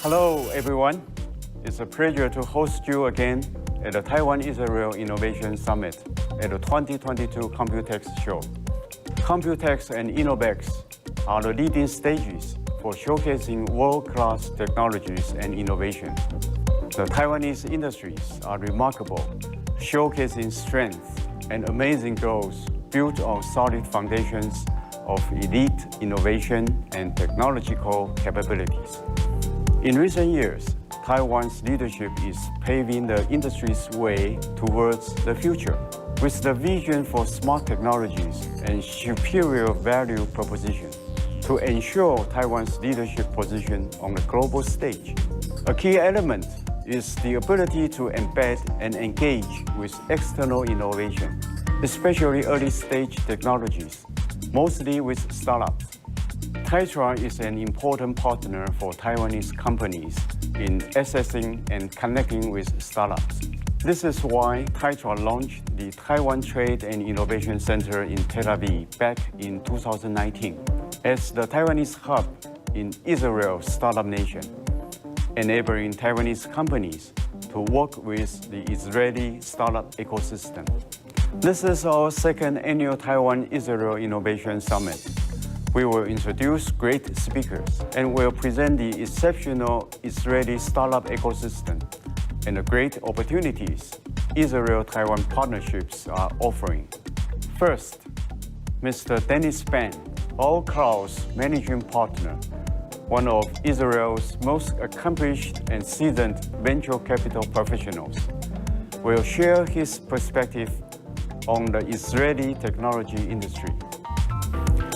Hello, everyone. It's a pleasure to host you again at the Taiwan Israel Innovation Summit at the 2022 Computex show. Computex and Innovex are the leading stages for showcasing world-class technologies and innovation. The Taiwanese industries are remarkable, showcasing strength and amazing growth built on solid foundations of elite innovation and technological capabilities. In recent years, Taiwan's leadership is paving the industry's way towards the future. With the vision for smart technologies and superior value proposition to ensure Taiwan's leadership position on the global stage. A key element is the ability to embed and engage with external innovation, especially early-stage technologies, mostly with startups. Taitra is an important partner for Taiwanese companies in assessing and connecting with startups. This is why Taitra launched the Taiwan Trade and Innovation Center in Tel Aviv back in 2019 as the Taiwanese hub in Israel's startup nation, enabling Taiwanese companies to work with the Israeli startup ecosystem. This is our second annual Taiwan-Israel Innovation Summit. We will introduce great speakers and will present the exceptional Israeli startup ecosystem and the great opportunities Israel-Taiwan partnerships are offering. First, Mr. Dennis Ban, All Cloud's managing partner, one of Israel's most accomplished and seasoned venture capital professionals, will share his perspective on the Israeli technology industry.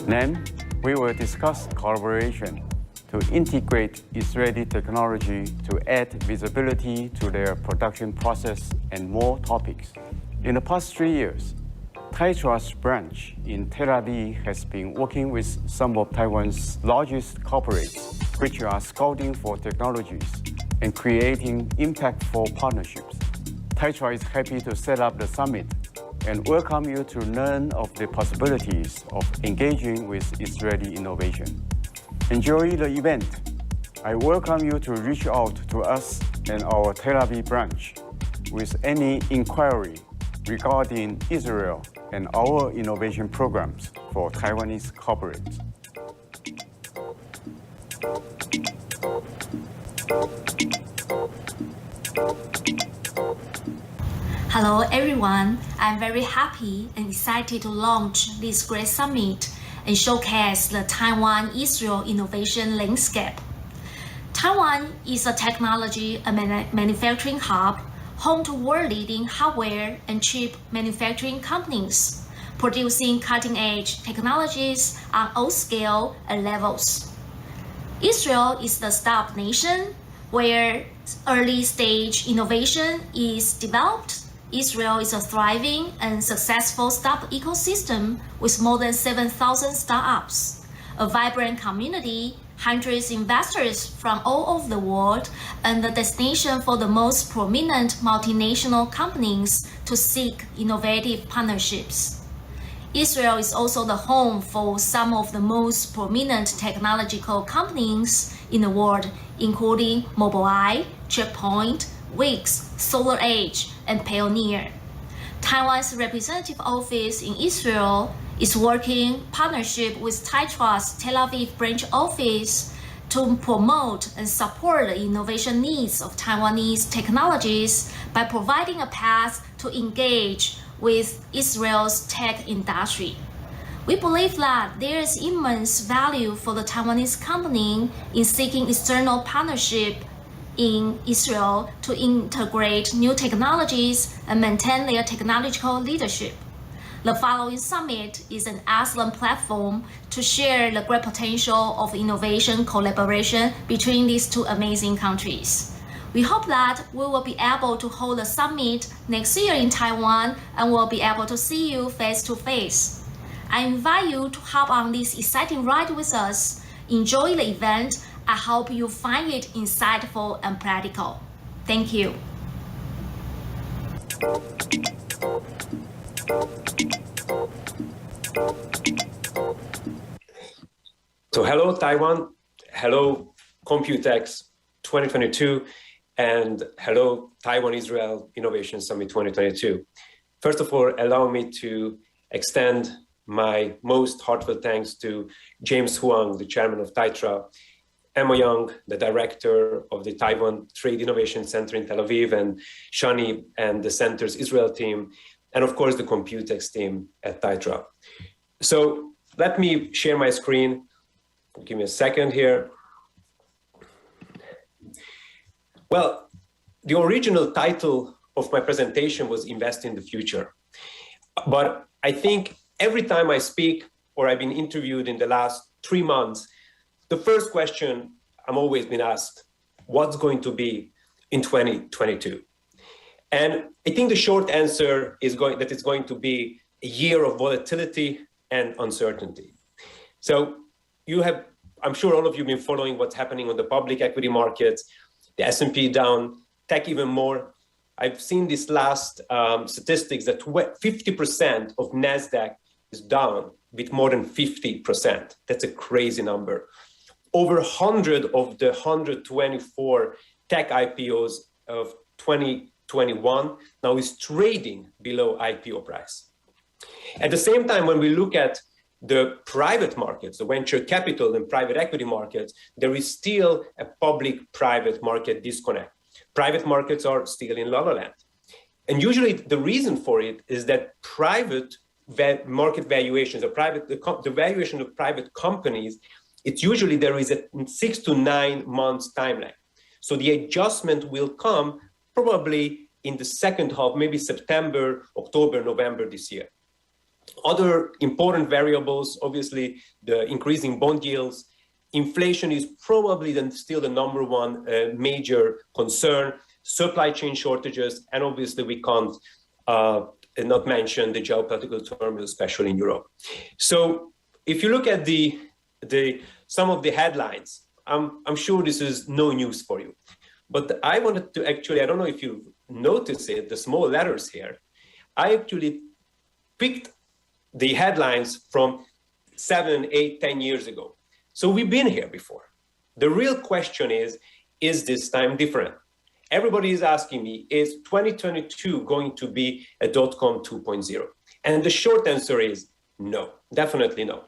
Then, we will discuss collaboration to integrate Israeli technology to add visibility to their production process and more topics. In the past 3 years, Taitra's branch in Tel Aviv has been working with some of Taiwan's largest corporates, which are scouting for technologies and creating impactful partnerships. Taitra is happy to set up the summit and welcome you to learn of the possibilities of engaging with Israeli innovation. Enjoy the event. I welcome you to reach out to us and our Tel Aviv branch with any inquiry regarding Israel and our innovation programs for Taiwanese corporates. Hello everyone, I'm very happy and excited to launch this great summit and showcase the Taiwan-Israel innovation landscape. Taiwan is a technology and manufacturing hub, home to world-leading hardware and chip manufacturing companies, producing cutting-edge technologies on all scales and levels. Israel is the startup nation where early-stage innovation is developed. Israel is a thriving and successful startup ecosystem with more than 7,000 startups, a vibrant community, hundreds of investors from all over the world, and the destination for the most prominent multinational companies to seek innovative partnerships. Israel is also the home for some of the most prominent technological companies in the world, including Mobileye, Checkpoint, Wix, SolarEdge, and Payoneer. Taiwan's representative office in Israel is working in partnership with Taitra's Tel Aviv branch office to promote and support the innovation needs of Taiwanese technologies by providing a path to engage with Israel's tech industry. We believe that there is immense value for the Taiwanese company in seeking external partnership in Israel to integrate new technologies and maintain their technological leadership. The following summit is an excellent platform to share the great potential of innovation collaboration between these two amazing countries. We hope that we will be able to hold a summit next year in Taiwan and will be able to see you face to face. I invite you to hop on this exciting ride with us. Enjoy the event. I hope you find it insightful and practical. Thank you. So hello Taiwan, hello Computex, 2022, and hello, Taiwan Israel Innovation Summit 2022. First of all, allow me to extend my most heartfelt thanks to James Huang, the chairman of TAITRA, Emma Young, the director of the Taiwan Trade Innovation Center in Tel Aviv, and Shani and the center's Israel team, and of course the Computex team at TAITRA. So let me share my screen. Give me a second here. Well, the original title of my presentation was Invest in the Future. But I think every time I speak or I've been interviewed in the last 3 months, the first question I'm always been asked, what's going to be in 2022? And I think the short answer is that it's going to be a year of volatility and uncertainty. So I'm sure all of you have been following what's happening on the public equity markets, the S&P down, tech even more. I've seen this last statistics that 50% of NASDAQ is down with more than 50%. That's a crazy number. Over 100 of the 124 tech IPOs of 2021 now is trading below IPO price. At the same time, when we look at the private markets, the venture capital and private equity markets, there is still a public-private market disconnect. Private markets are still in la-la land. And usually the reason for it is that private market valuations, the valuation of private companies, it's usually there is a 6 to 9 months timeline. So the adjustment will come probably in the second half, maybe September, October, November this year. Other important variables, obviously the increasing bond yields. Inflation is probably still the number one major concern, supply chain shortages, and obviously we can't not mention the geopolitical turmoil, especially in Europe. So if you look at some of the headlines, I'm sure this is no news for you. But I wanted to actually, I don't know if you notice it, the small letters here, I actually picked the headlines from 7, 8, 10 years ago. So we've been here before. The real question is this time different? Everybody is asking me, is 2022 going to be a .com 2.0? And the short answer is no, definitely no.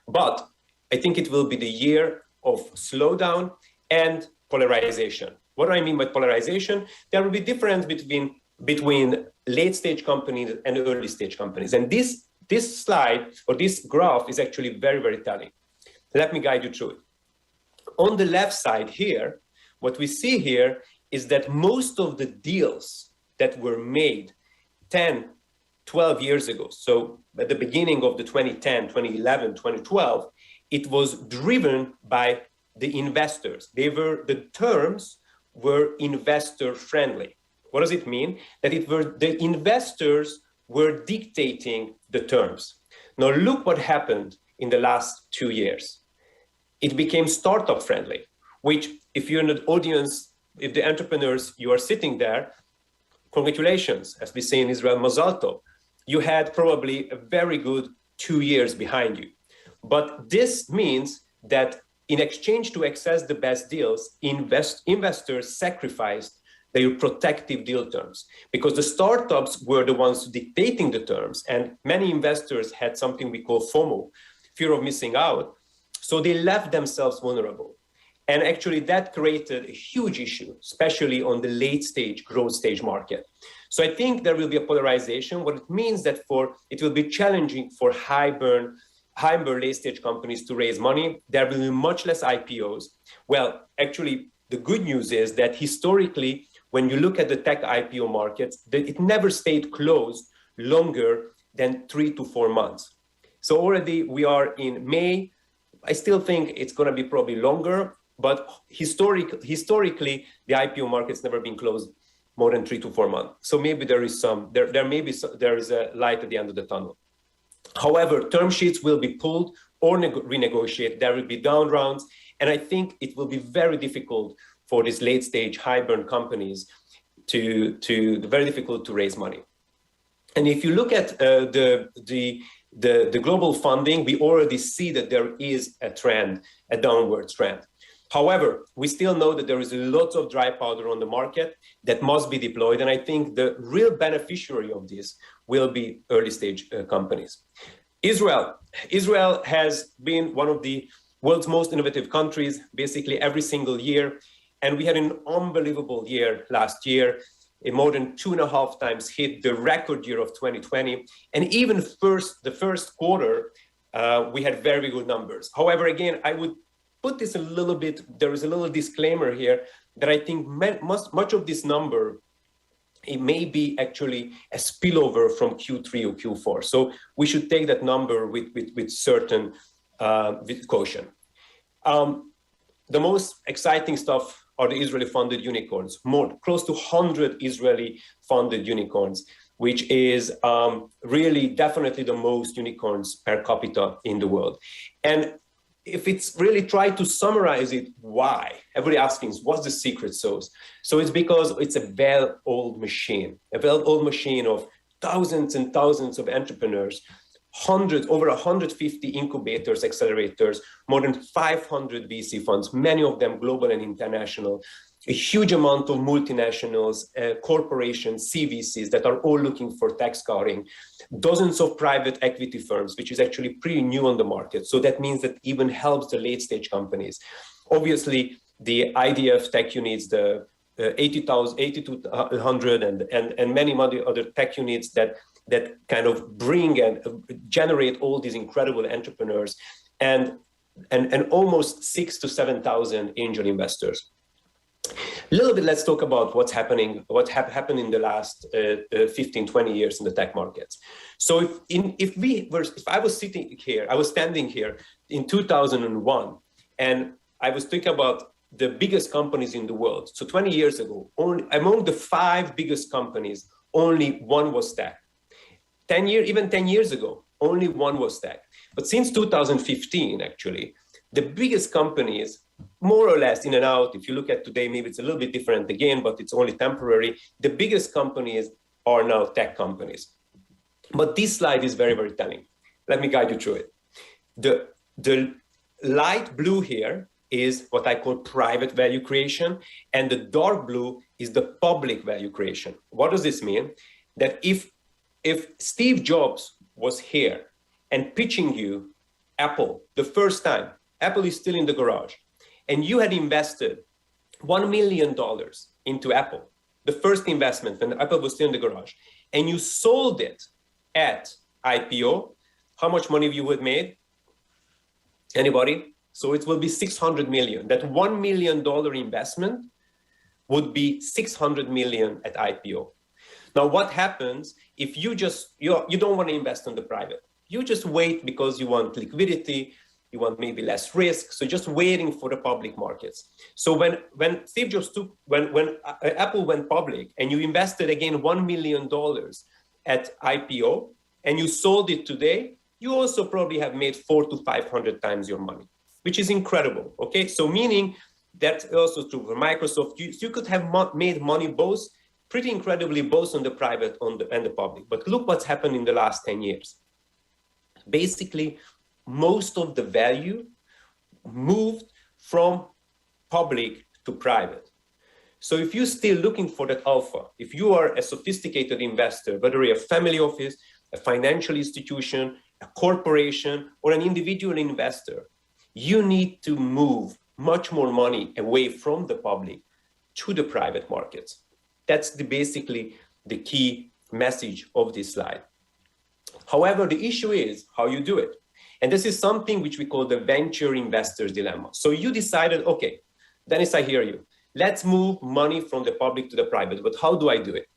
But I think it will be the year of slowdown and polarization. What do I mean by polarization? There will be difference between late stage companies and early stage companies. And this slide or this graph is actually very, very telling. Let me guide you through it. On the left side here, what we see here is that most of the deals that were made 10, 12 years ago, so at the beginning of the 2010, 2011, 2012, it was driven by the investors. The terms were investor friendly. What does it mean? That the investors were dictating the terms. Now look what happened in the last 2 years. It became startup friendly, which if you're in the audience, if the entrepreneurs, you are sitting there, congratulations, as we say in Israel, mazal tov. You had probably a very good 2 years behind you. But this means that in exchange to access the best deals, investors sacrificed their protective deal terms because the startups were the ones dictating the terms, and many investors had something we call FOMO, fear of missing out. So they left themselves vulnerable. And actually that created a huge issue, especially on the late stage, growth stage market. So I think there will be a polarization. What it means that it will be challenging for high burn late stage companies to raise money. There will be much less IPOs. Well, actually, the good news is that historically, when you look at the tech IPO markets, it never stayed closed longer than 3 to 4 months. So already we are in May. I still think it's going to be probably longer, but historically, the IPO market's never been closed more than 3 to 4 months. So maybe there is a light at the end of the tunnel. However, term sheets will be pulled or renegotiated. There will be down rounds. And I think it will be very difficult for these late stage high burn companies very difficult to raise money. And if you look at the global funding, we already see that there is a trend, a downward trend. However, we still know that there is a lot of dry powder on the market that must be deployed. And I think the real beneficiary of this will be early stage companies. Israel has been one of the world's most innovative countries, basically every single year. And we had an unbelievable year last year. It more than 2.5 times hit the record year of 2020. And even the first quarter, we had very good numbers. However, again, I would put this a little bit, there is a little disclaimer here that I think much of this number, it may be actually a spillover from Q3 or Q4. So we should take that number with certain with caution. The most exciting stuff are the Israeli funded unicorns, close to 100 Israeli funded unicorns, which is really definitely the most unicorns per capita in the world. And if it's really try to summarize it, why? Everybody asking, what's the secret sauce? So it's because it's a well-oiled machine, of thousands and thousands of entrepreneurs, over 150 incubators, accelerators, more than 500 VC funds, many of them global and international, a huge amount of multinationals, corporations, CVCs that are all looking for tech scouting, dozens of private equity firms, which is actually pretty new on the market. So that means that even helps the late stage companies. Obviously, the IDF tech units, the 8200 and many other tech units that kind of bring and generate all these incredible entrepreneurs and almost 6,000 to 7,000 angel investors. A little bit, let's talk about what happened in the last 15, 20 years in the tech markets. So if I was standing here in 2001, and I was thinking about the biggest companies in the world. So 20 years ago, among the 5 biggest companies, only one was tech. 10 years ago, only one was tech. But since 2015, actually, the biggest companies, more or less in and out, if you look at today, maybe it's a little bit different again, but it's only temporary. The biggest companies are now tech companies. But this slide is very, very telling. Let me guide you through it. The light blue here is what I call private value creation, and the dark blue is the public value creation. What does this mean? That if Steve Jobs was here and pitching you Apple the first time, Apple is still in the garage, and you had invested $1 million into Apple, the first investment when Apple was still in the garage, and you sold it at IPO, how much money you would have made? Anybody? So it will be 600 million. That $1 million investment would be 600 million at IPO. Now, what happens if you don't want to invest on the private? You just wait because you want liquidity, you want maybe less risk. So just waiting for the public markets. So when Steve Jobs when Apple went public and you invested again $1 million at IPO and you sold it today, you also probably have made 400 to 500 times your money, which is incredible. Okay, so meaning that's also true for Microsoft. You could have made money pretty incredibly both on the private and the public. But look what's happened in the last 10 years. Basically, most of the value moved from public to private. So if you're still looking for that alpha, if you are a sophisticated investor, whether you're a family office, a financial institution, a corporation, or an individual investor, you need to move much more money away from the public to the private markets. That's basically the key message of this slide. However, the issue is how you do it. And this is something which we call the venture investor's dilemma. So you decided, okay, Dennis, I hear you. Let's move money from the public to the private, but how do I do it?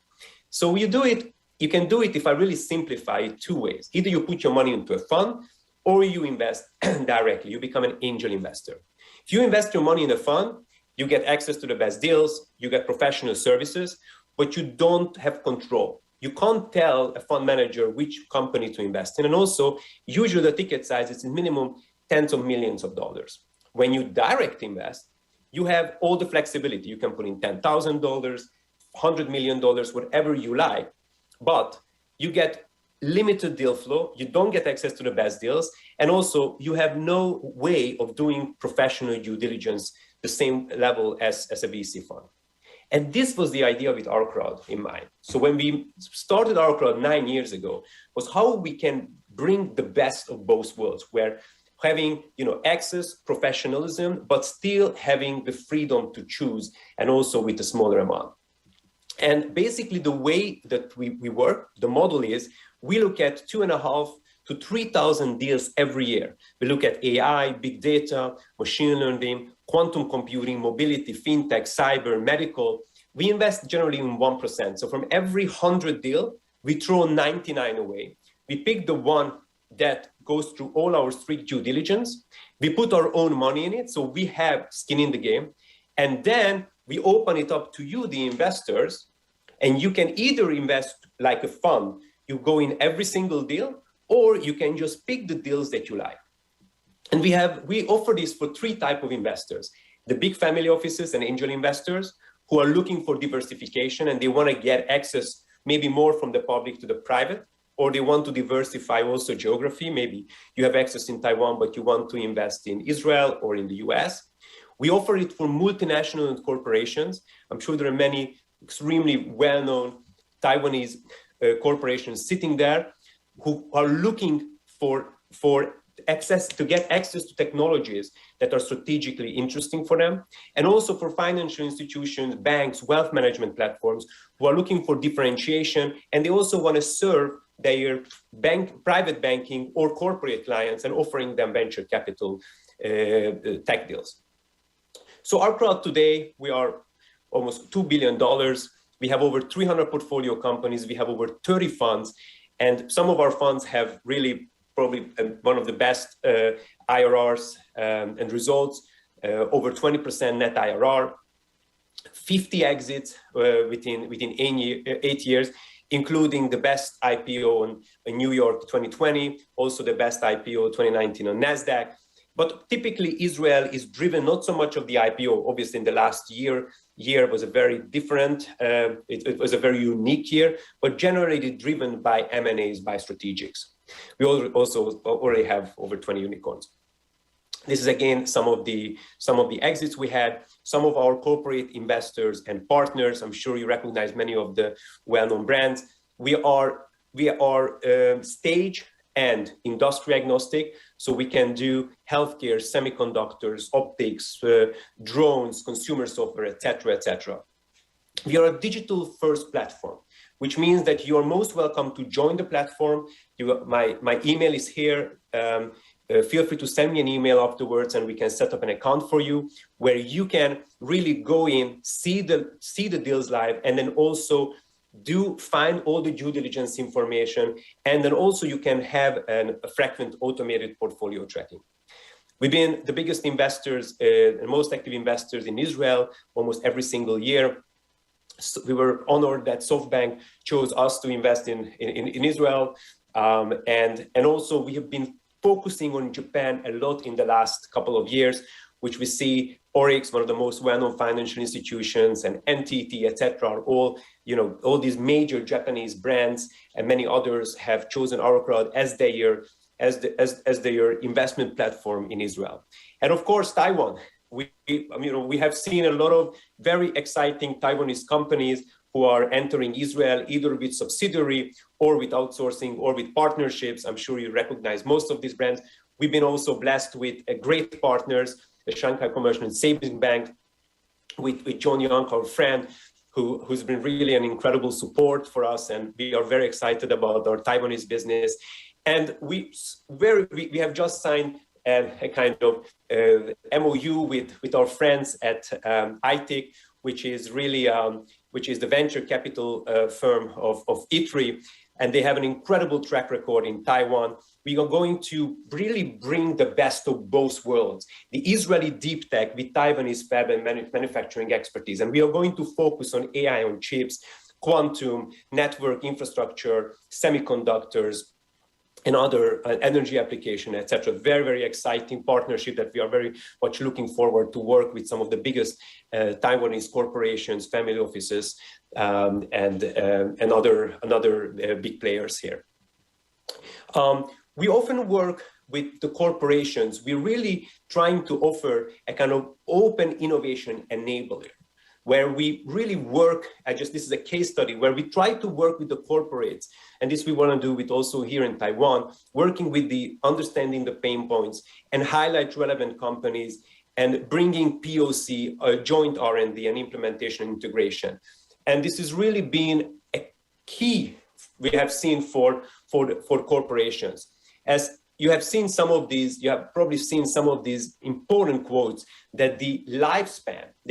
So you can do it if I really simplify it 2 ways. Either you put your money into a fund or you invest directly, you become an angel investor. If you invest your money in a fund, you get access to the best deals, you get professional services, but you don't have control. You can't tell a fund manager which company to invest in. And also, usually the ticket size is minimum tens of millions of dollars. When you direct invest, you have all the flexibility. You can put in $10,000, $100 million, whatever you like, but you get limited deal flow, you don't get access to the best deals, and also you have no way of doing professional due diligence the same level as a VC fund. And this was the idea with our crowd in mind. So when we started our crowd 9 years ago, was how we can bring the best of both worlds, where having access, professionalism, but still having the freedom to choose, and also with a smaller amount. And basically the way that we work, the model is, we look at 2,500 to 3,000 deals every year. We look at AI, big data, machine learning, quantum computing, mobility, fintech, cyber, medical. We invest generally in 1%. So from every 100 deal, we throw 99 away. We pick the one that goes through all our strict due diligence. We put our own money in it, so we have skin in the game. And then we open it up to you, the investors, and you can either invest like a fund. You go in every single deal, or you can just pick the deals that you like. And we offer this for 3 types of investors: the big family offices and angel investors who are looking for diversification and they want to get access maybe more from the public to the private, or they want to diversify also geography. Maybe you have access in Taiwan, but you want to invest in Israel or in the US. We offer it for multinational corporations. I'm sure there are many extremely well-known Taiwanese corporations sitting there who are looking for access to get access to technologies that are strategically interesting for them, and also for financial institutions, banks, wealth management platforms who are looking for differentiation, and they also want to serve their private banking or corporate clients and offering them venture capital tech deals. So our crowd today, we are almost $2 billion. We have over 300 portfolio companies. We have over 30 funds. And some of our funds have really probably one of the best IRRs and results, over 20% net IRR, 50 exits within 8 years, including the best IPO in New York 2020, also the best IPO 2019 on NASDAQ. But typically Israel is driven not so much of the IPO. Obviously in the last year was a very different, it was a very unique year, but generally driven by M&As, by strategics. We also already have over 20 unicorns. This is again some of the exits we had. Some of our corporate investors and partners, I'm sure you recognize many of the well-known brands. We are stage and industry agnostic, so we can do healthcare, semiconductors, optics, drones, consumer software, etc., etc. We are a digital-first platform, which means that you are most welcome to join the platform. My email is here. Feel free to send me an email afterwards, and we can set up an account for you where you can really go in, see the deals live, and then also find all the due diligence information, and then also you can have a frequent automated portfolio tracking. We've been the biggest investors and most active investors in Israel almost every single year. So we were honored that SoftBank chose us to invest in Israel, and also we have been focusing on Japan a lot in the last couple of years, which we see Orix, one of the most well-known financial institutions, and NTT, etc., are all these major Japanese brands, and many others have chosen our crowd as their investment platform in Israel. And of course, Taiwan. We have seen a lot of very exciting Taiwanese companies who are entering Israel, either with subsidiary or with outsourcing or with partnerships. I'm sure you recognize most of these brands. We've been also blessed with great partners, the Shanghai Commercial and Savings Bank, with John Young, our friend, who's been really an incredible support for us, and we are very excited about our Taiwanese business. And we have just signed a kind of MOU with our friends at ITIC, which is really the venture capital firm of ITRI, and they have an incredible track record in Taiwan. We are going to really bring the best of both worlds, the Israeli deep tech with Taiwanese fab and manufacturing expertise. And we are going to focus on AI on chips, quantum, network infrastructure, semiconductors, and other energy application, etc. Very, very exciting partnership that we are very much looking forward to work with some of the biggest Taiwanese corporations, family offices, and other big players here. We often work with the corporations, we're really trying to offer a kind of open innovation enabler, where we really work, this is a case study, where we try to work with the corporates, and this we want to do with also here in Taiwan, working with the understanding the pain points and highlight relevant companies and bringing POC, joint R&D and implementation and integration. And this has really been a key we have seen for corporations. As you have seen some of these, you have probably seen some of these important quotes that the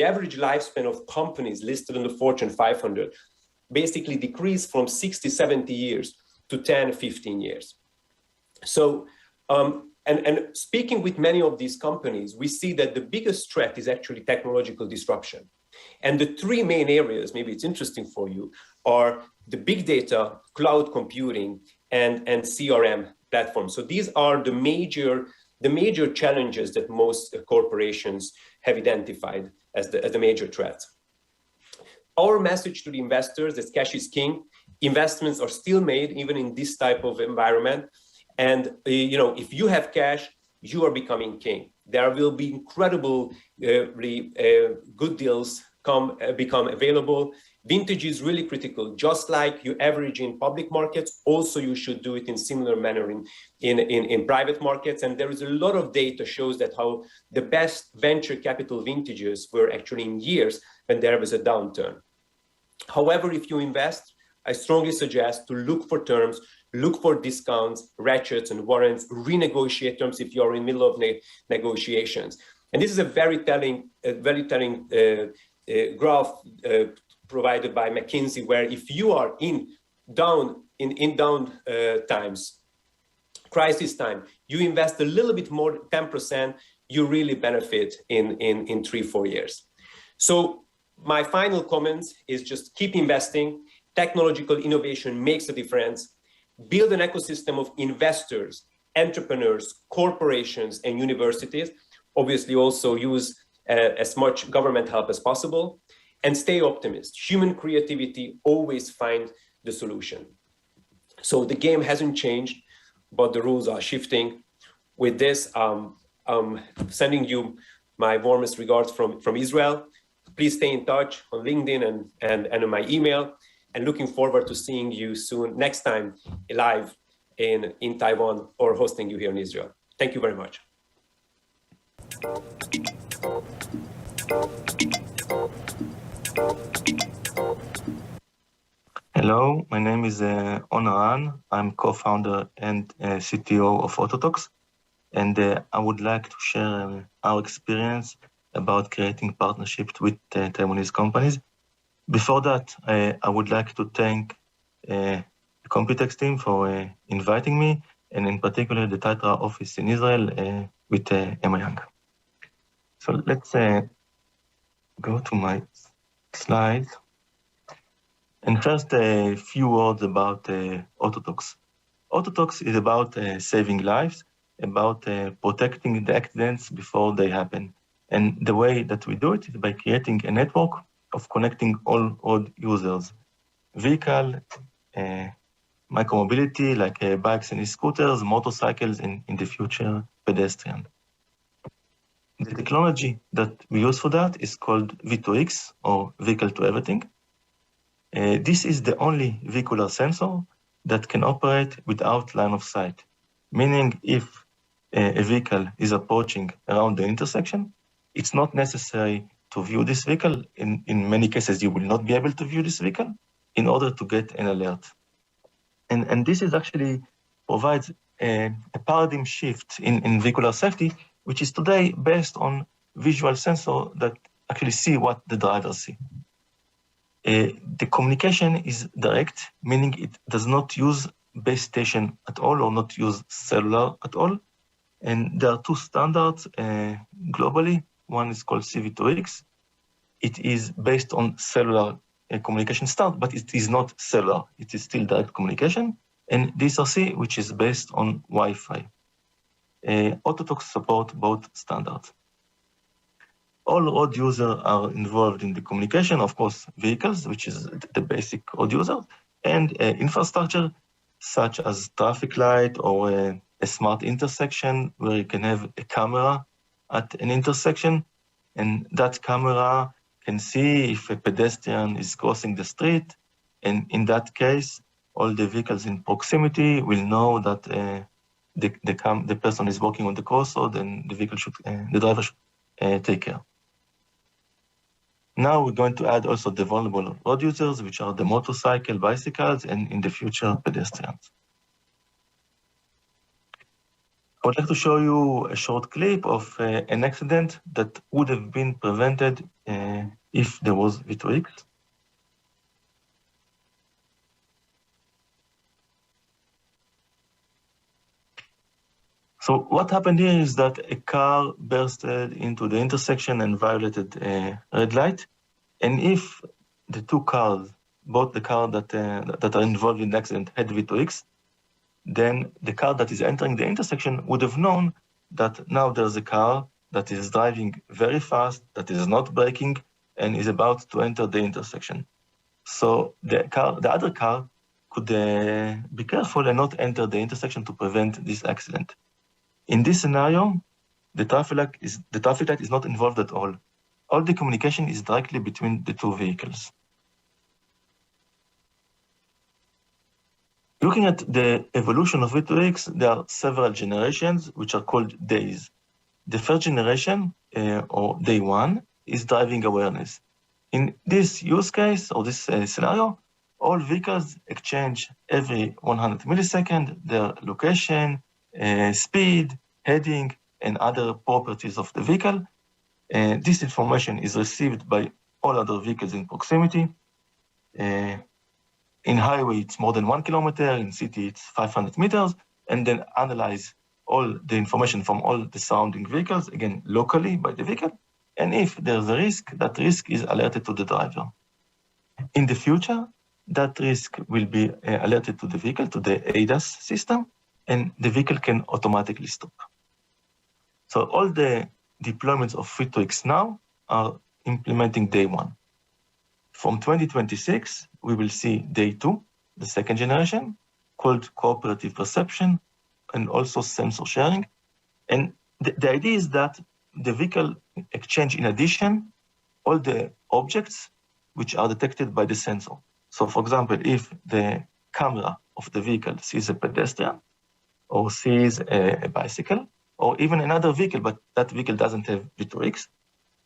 average lifespan of companies listed in the Fortune 500 basically decreased from 60, 70 years to 10, 15 years. So, and speaking with many of these companies, we see that the biggest threat is actually technological disruption. And the three main areas, maybe it's interesting for you, are the big data, cloud computing, and CRM platforms. So these are the major challenges that most corporations have identified as the major threats. Our message to the investors is cash is king. Investments are still made even in this type of environment. And if you have cash, you are becoming king. There will be incredible good deals become available. Vintage is really critical. Just like you average in public markets, also you should do it in similar manner in private markets. And there is a lot of data shows that how the best venture capital vintages were actually in years when there was a downturn. However, if you invest, I strongly suggest to look for terms, look for discounts, ratchets, and warrants, renegotiate terms if you are in the middle of negotiations. And this is a very telling graph provided by McKinsey, where if you are in down times, crisis time, you invest a little bit more, 10%, you really benefit in 3-4 years. So my final comments is just keep investing. Technological innovation makes a difference. Build an ecosystem of investors, entrepreneurs, corporations, and universities. Obviously also use as much government help as possible, and stay optimist. Human creativity always finds the solution. So the game hasn't changed, but the rules are shifting. With this, I'm sending you my warmest regards from Israel. Please stay in touch on LinkedIn and on my email, and looking forward to seeing you soon, next time live in Taiwan or hosting you here in Israel. Thank you very much. Hello, my name is Onaran. I'm co-founder and CTO of Autotalks, and I would like to share our experience about creating partnerships with Taiwanese companies. Before that, I would like to thank the Computex team for inviting me, and in particular the Tatra office in Israel with Emma Young. So let's go to my slides. And first, a few words about Autotalks. Autotalks is about saving lives, about protecting the accidents before they happen. And the way that we do it is by creating a network of connecting all road users, vehicle, micromobility like bikes and scooters, motorcycles, and in the future, pedestrian. The technology that we use for that is called V2X, or Vehicle to Everything. This is the only vehicular sensor that can operate without line of sight, meaning if a vehicle is approaching around the intersection, it's not necessary to view this vehicle. In many cases, you will not be able to view this vehicle in order to get an alert. And this is actually provides a paradigm shift in vehicular safety, which is today based on visual sensor that actually see what the drivers see. The communication is direct, meaning it does not use base station at all or not use cellular at all. And there are two standards globally. One is called CV2X. It is based on cellular communication standard, but it is not cellular. It is still direct communication. And DSRC, which is based on Wi-Fi. Autotalks support both standards. All road users are involved in the communication, of course, vehicles, which is the basic road user, and infrastructure, such as traffic light or a smart intersection where you can have a camera at an intersection, and that camera can see if a pedestrian is crossing the street, and in that case, all the vehicles in proximity will know that the person is walking on the crossroad, and the driver should take care. Now we're going to add also the vulnerable road users, which are the motorcycle, bicycles, and in the future, pedestrians. I would like to show you a short clip of an accident that would have been prevented if there was V2X. So what happened here is that a car bursted into the intersection and violated a red light. And if the two cars, both the car that are involved in the accident had V2X, then the car that is entering the intersection would have known that now there's a car that is driving very fast, that is not braking, and is about to enter the intersection. So the other car could be careful and not enter the intersection to prevent this accident. In this scenario, the traffic light is not involved at all. All the communication is directly between the two vehicles. Looking at the evolution of V2X, there are several generations which are called days. The first generation, or day one, is driving awareness. In this use case, or this scenario, all vehicles exchange every 100 milliseconds their location, speed, heading, and other properties of the vehicle. This information is received by all other vehicles in proximity. In highway, it's more than 1 kilometer. In city, it's 500 meters, and then analyze all the information from all the surrounding vehicles, again, locally by the vehicle. And if there's a risk, that risk is alerted to the driver. In the future, that risk will be alerted to the vehicle, to the ADAS system, and the vehicle can automatically stop. So all the deployments of V2X now are implementing day one. From 2026, we will see day two, the second generation, called cooperative perception, and also sensor sharing. And the idea is that the vehicle exchange, in addition, all the objects which are detected by the sensor. So for example, if the camera of the vehicle sees a pedestrian or sees a bicycle, or even another vehicle, but that vehicle doesn't have V2X,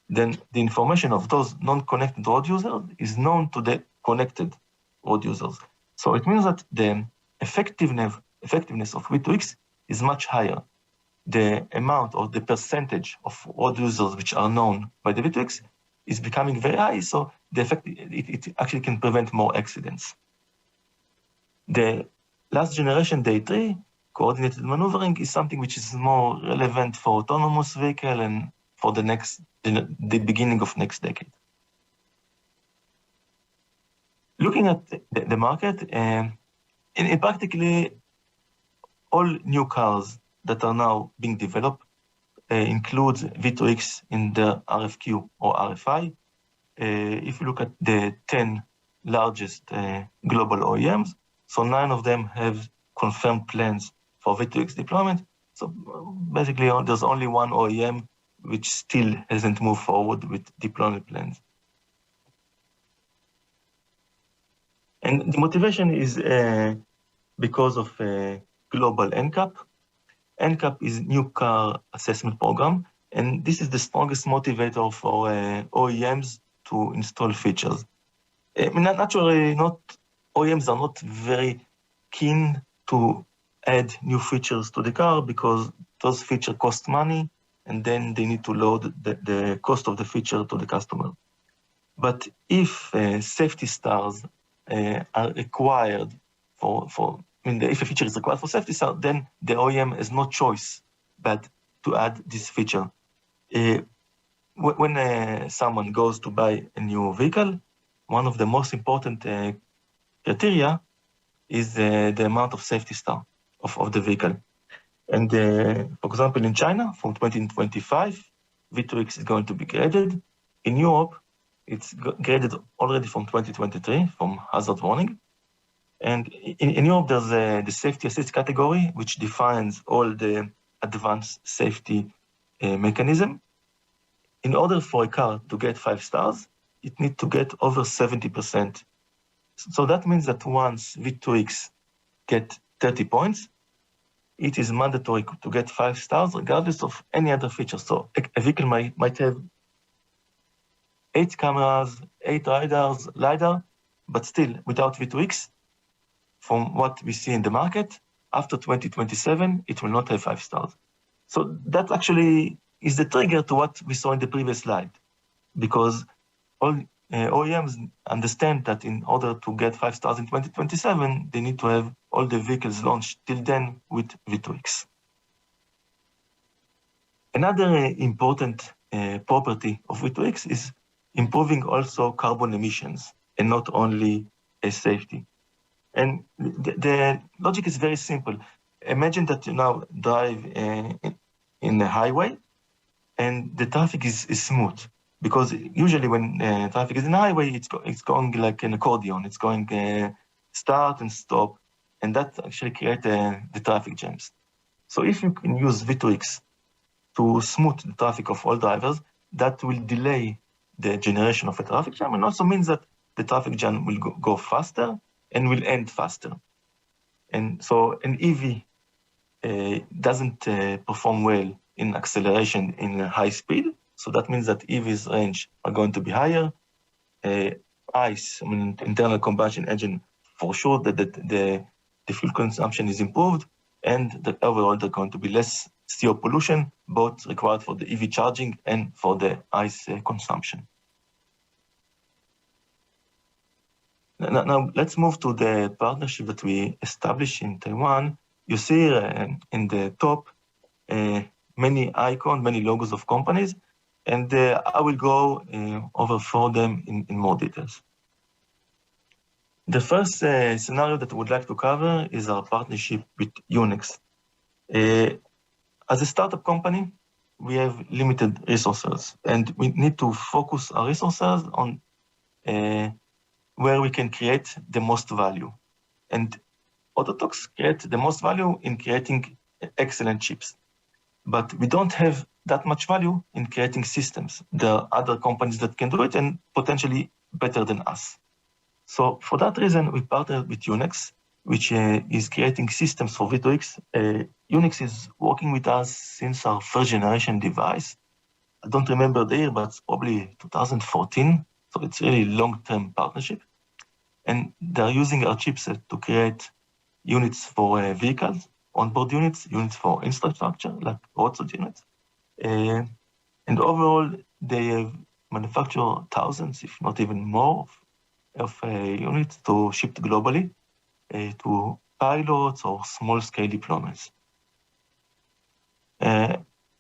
then the information of those non-connected road users is known to the connected road users. So it means that the effectiveness of V2X is much higher. The amount or the percentage of road users which are known by the V2X is becoming very high, so the effect, it actually can prevent more accidents. The last generation, day three, coordinated maneuvering, is something which is more relevant for autonomous vehicle and for the beginning of next decade. Looking at the market, in practically all new cars that are now being developed includes V2X in the RFQ or RFI. If you look at the 10 largest global OEMs, so 9 of them have confirmed plans for V2X deployment. So basically, there's only one OEM which still hasn't moved forward with deployment plans. And the motivation is because of global NCAP. NCAP is New Car Assessment Program, and this is the strongest motivator for OEMs to install features. Naturally, OEMs are not very keen to add new features to the car because those features cost money, and then they need to load the cost of the feature to the customer. But if safety stars are required if a feature is required for safety star, then the OEM has no choice but to add this feature. When someone goes to buy a new vehicle, one of the most important criteria is the amount of safety star of the vehicle. And for example, in China, from 2025, V2X is going to be graded. In Europe, it's graded already from 2023, from hazard warning. And in Europe, there's the safety assist category, which defines all the advanced safety mechanism. In order for a car to get 5 stars, it needs to get over 70%. So that means that once V2X get 30 points, it is mandatory to get 5 stars, regardless of any other feature. So a vehicle might have 8 cameras, 8 radars, LiDAR, but still without V2X, from what we see in the market, after 2027, it will not have 5 stars. So that actually is the trigger to what we saw in the previous slide, because all OEMs understand that in order to get 5 stars in 2027, they need to have all the vehicles launched till then with V2X. Another important property of V2X is improving also carbon emissions and not only safety. And the logic is very simple. Imagine that you now drive in a highway and the traffic is smooth. Because usually when traffic is in a highway, it's going like an accordion. It's going start and stop. And that actually creates the traffic jams. So if you can use V2X to smooth the traffic of all drivers, that will delay the generation of a traffic jam and also means that the traffic jam will go faster and will end faster. And so an EV doesn't perform well in acceleration in high speed. So that means that EV's range are going to be higher. ICE, internal combustion engine, for sure that the fuel consumption is improved and that overall there's going to be less CO pollution, both required for the EV charging and for the ICE consumption. Now let's move to the partnership that we established in Taiwan. You see in the top many icons, many logos of companies, and I will go over for them in more details. The first scenario that I would like to cover is our partnership with Innovex. As a startup company, we have limited resources, and we need to focus our resources on where we can create the most value. And Autotalks create the most value in creating excellent chips. But we don't have that much value in creating systems. There are other companies that can do it and potentially better than us. So for that reason, we partnered with Innovex, which is creating systems for V2X. Innovex is working with us since our first generation device. I don't remember the year, but it's probably 2014. So it's really long-term partnership. And they're using our chipset to create units for vehicles, onboard units for infrastructure, like roadside units. And overall, they have manufactured thousands, if not even more, of units to ship globally to pilots or small-scale deployments.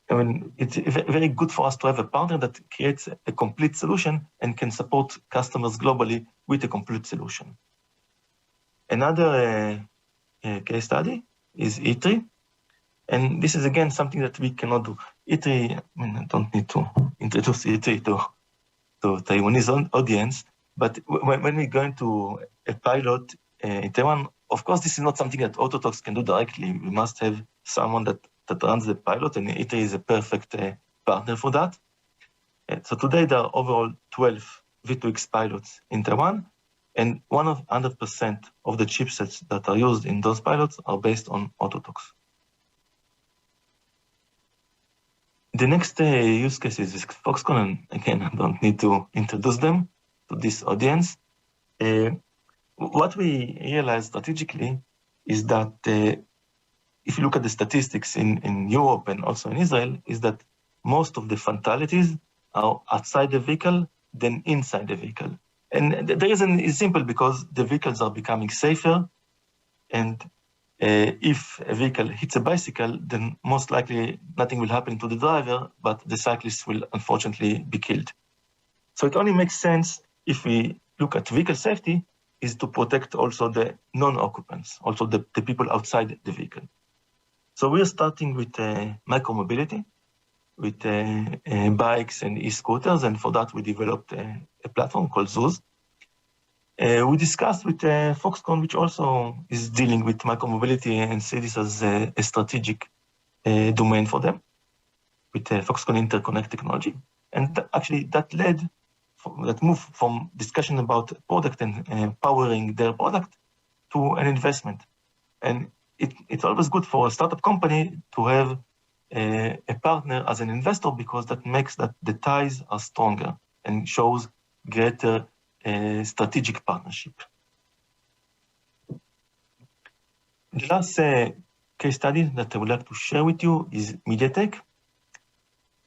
It's very good for us to have a partner that creates a complete solution and can support customers globally with a complete solution. Another case study is E3. And this is, again, something that we cannot do. E3, I don't need to introduce E3 to Taiwanese audience, but when we go into a pilot in Taiwan, of course, this is not something that Autotalks can do directly. We must have someone that runs the pilot, and E3 is a perfect partner for that. So today, there are overall 12 V2X pilots in Taiwan, and 100% of the chipsets that are used in those pilots are based on Autotalks. The next use case is Foxconn, and again, I don't need to introduce them to this audience. What we realized strategically is that if you look at the statistics in Europe and also in Israel, is that most of the fatalities are outside the vehicle than inside the vehicle. And the reason is simple, because the vehicles are becoming safer, and if a vehicle hits a bicycle, then most likely nothing will happen to the driver, but the cyclist will unfortunately be killed. So it only makes sense if we look at vehicle safety is to protect also the non-occupants, also the people outside the vehicle. So we're starting with micromobility, with bikes and e-scooters, and for that we developed a platform called Zuz. We discussed with Foxconn, which also is dealing with micromobility and see this as a strategic domain for them, with Foxconn interconnect technology. And actually that moved from discussion about product and powering their product to an investment. And it's always good for a startup company to have a partner as an investor, because that makes that the ties are stronger and shows greater strategic partnership. The last case study that I would like to share with you is MediaTek.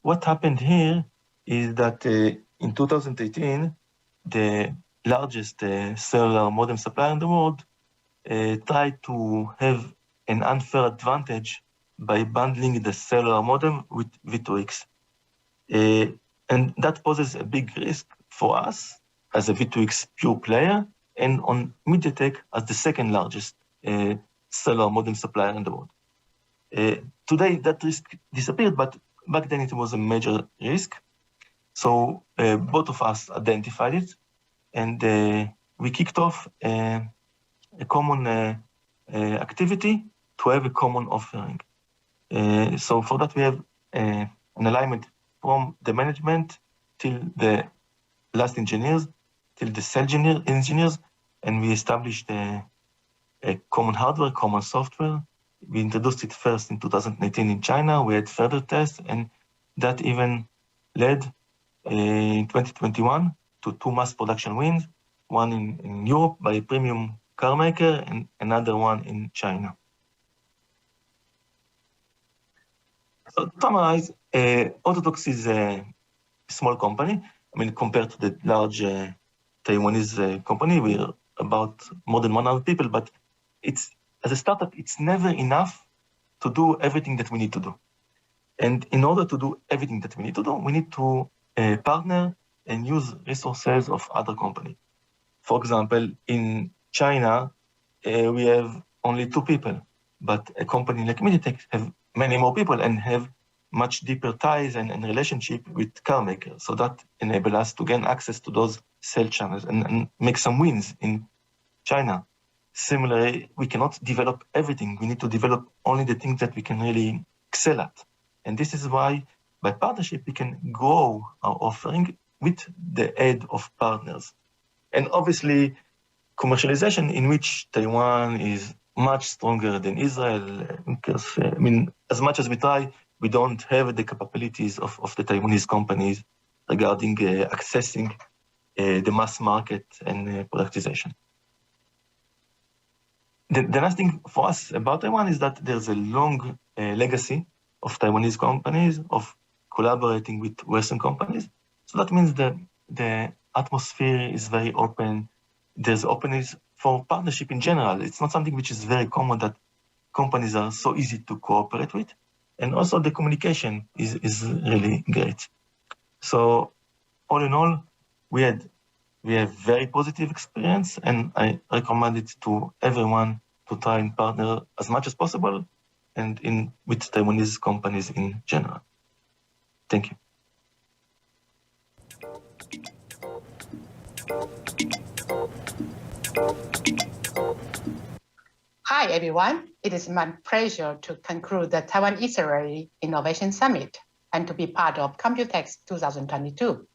What happened here is that in 2018, the largest cellular modem supplier in the world tried to have an unfair advantage by bundling the cellular modem with V2X. And that poses a big risk for us as a V2X pure player, and on MediaTek as the second largest cellular modem supplier in the world. Today, that risk disappeared, but back then it was a major risk. So both of us identified it, and we kicked off a common activity to have a common offering. So for that, we have an alignment from the management till the last engineers, till the cell engineers, and we established a common hardware, common software. We introduced it first in 2018 in China. We had further tests, and that even led in 2021 to 2 mass production wins, one in Europe by a premium car maker and another one in China. So to summarize, Autotalks is a small company. I mean, compared to the large Taiwanese company, we're about more than 100 people, but as a startup, it's never enough to do everything that we need to do. And in order to do everything that we need to do, we need to partner and use resources of other companies. For example, in China, we have only 2 people, but a company like MediaTek have many more people and have much deeper ties and relationship with car makers. So that enables us to gain access to those sales channels and make some wins in China. Similarly, we cannot develop everything. We need to develop only the things that we can really excel at. And this is why, by partnership, we can grow our offering with the aid of partners. And obviously, commercialization, in which Taiwan is much stronger than Israel, because, I mean, as much as we try, we don't have the capabilities of the Taiwanese companies regarding accessing the mass market and productization. The nice thing for us about Taiwan is that there's a long legacy of Taiwanese companies of collaborating with Western companies. So that means that the atmosphere is very open. There's openness for partnership in general. It's not something which is very common that companies are so easy to cooperate with. And also the communication is really great. So all in all, we have very positive experience, and I recommend it to everyone to try and partner as much as possible and with Taiwanese companies in general. Thank you. Hi, everyone. It is my pleasure to conclude the Taiwan Israel Innovation Summit and to be part of Computex 2022.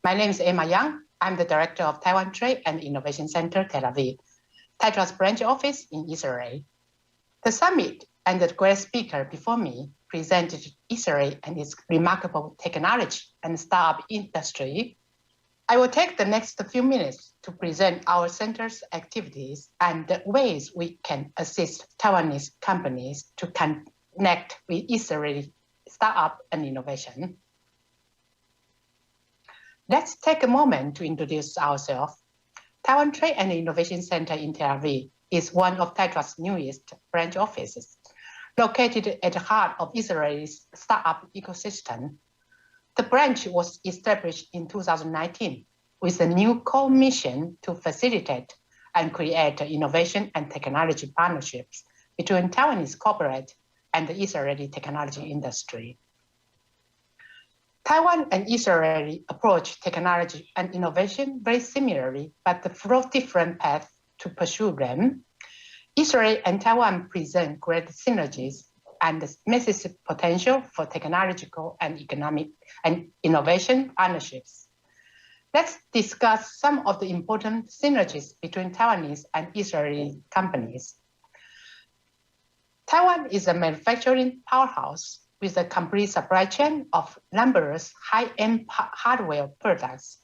My name is Emma Yang. I'm the director of Taiwan Trade and Innovation Center, Tel Aviv, Tetra's branch office in Israel. The summit and the great speaker before me presented Israel and its remarkable technology and startup industry. I will take the next few minutes to present our center's activities and the ways we can assist Taiwanese companies to connect with Israeli startup and innovation. Let's take a moment to introduce ourselves. Taiwan Trade and Innovation Center in Tel Aviv is one of Tetra's newest branch offices, located at the heart of Israel's startup ecosystem. The branch was established in 2019 with a new core mission to facilitate and create innovation and technology partnerships between Taiwanese corporate and the Israeli technology industry. Taiwan and Israel approach technology and innovation very similarly, but follow different paths to pursue them. Israel and Taiwan present great synergies and massive potential for technological and economic and innovation partnerships. Let's discuss some of the important synergies between Taiwanese and Israeli companies. Taiwan is a manufacturing powerhouse with a complete supply chain of numerous high-end hardware products.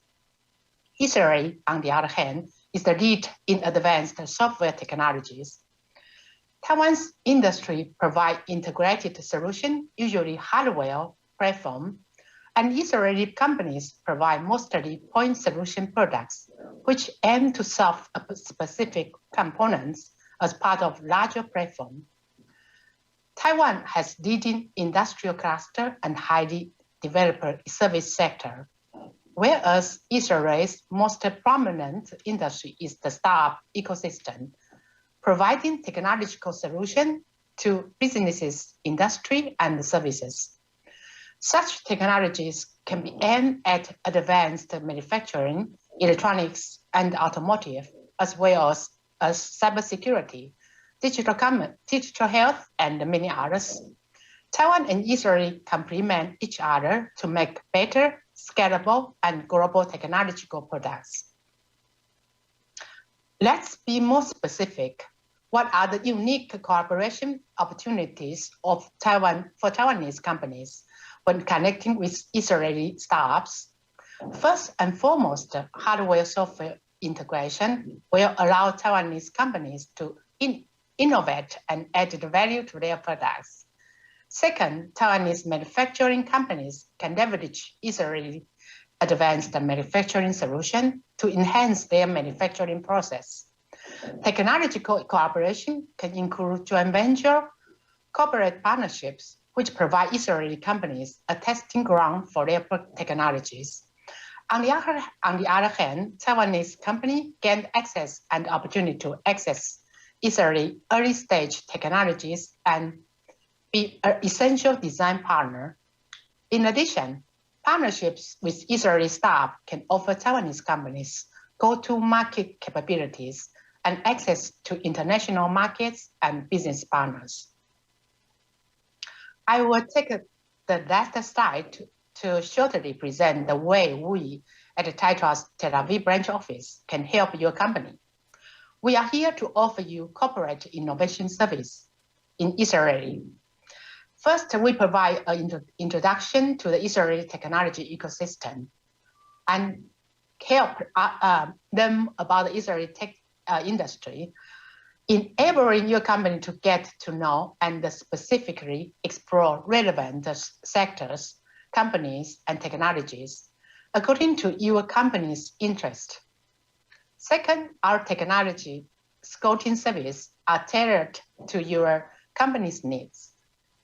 Israel, on the other hand, is the lead in advanced software technologies. Taiwan's industry provides integrated solutions, usually hardware platform, and Israeli companies provide mostly point solution products, which aim to solve specific components as part of larger platform. Taiwan has leading industrial cluster and highly developed service sector, whereas Israel's most prominent industry is the startup ecosystem, providing technological solutions to businesses, industry, and services. Such technologies can be aimed at advanced manufacturing, electronics, and automotive, as well as cybersecurity, digital health, and many others. Taiwan and Israel complement each other to make better, scalable, and global technological products. Let's be more specific. What are the unique cooperation opportunities of Taiwan for Taiwanese companies when connecting with Israeli startups? First and foremost, hardware-software integration will allow Taiwanese companies to innovate and add value to their products. Second, Taiwanese manufacturing companies can leverage Israeli advanced manufacturing solution to enhance their manufacturing process. Technological cooperation can include joint venture, corporate partnerships, which provide Israeli companies a testing ground for their technologies. On the other hand, Taiwanese companies gain access and opportunity to access Israeli early-stage technologies and be an essential design partner. In addition, partnerships with Israeli startups can offer Taiwanese companies go-to-market capabilities and access to international markets and business partners. I will take the last slide to shortly present the way we at the Taiwan's Tel Aviv branch office can help your company. We are here to offer you corporate innovation service in Israel. First, we provide an introduction to the Israeli technology ecosystem and help them about the Israeli tech industry, enabling your company to get to know and specifically explore relevant sectors, companies, and technologies according to your company's interest. Second, our technology scouting service are tailored to your company's needs.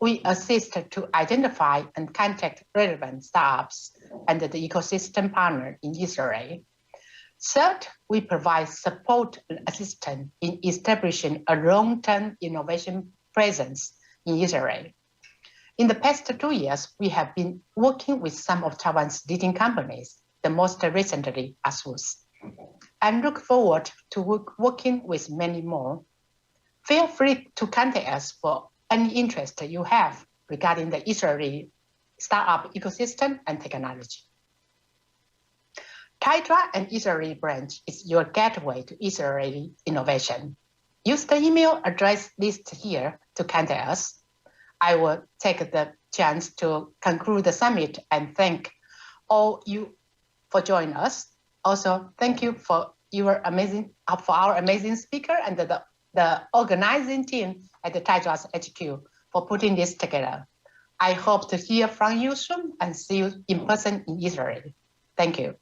We assist to identify and contact relevant startups and the ecosystem partner in Israel. Third, we provide support and assistance in establishing a long-term innovation presence in Israel. In the past 2 years, we have been working with some of Taiwan's leading companies, the most recently ASUS, and look forward to working with many more. Feel free to contact us for any interest you have regarding the Israeli startup ecosystem and technology. Taitra and Israeli branch is your gateway to Israeli innovation. Use the email address listed here to contact us. I will take the chance to conclude the summit and thank all you for joining us. Also, thank you for our amazing speaker and the organizing team at the Taiwan's HQ for putting this together. I hope to hear from you soon and see you in person in Israel. Thank you.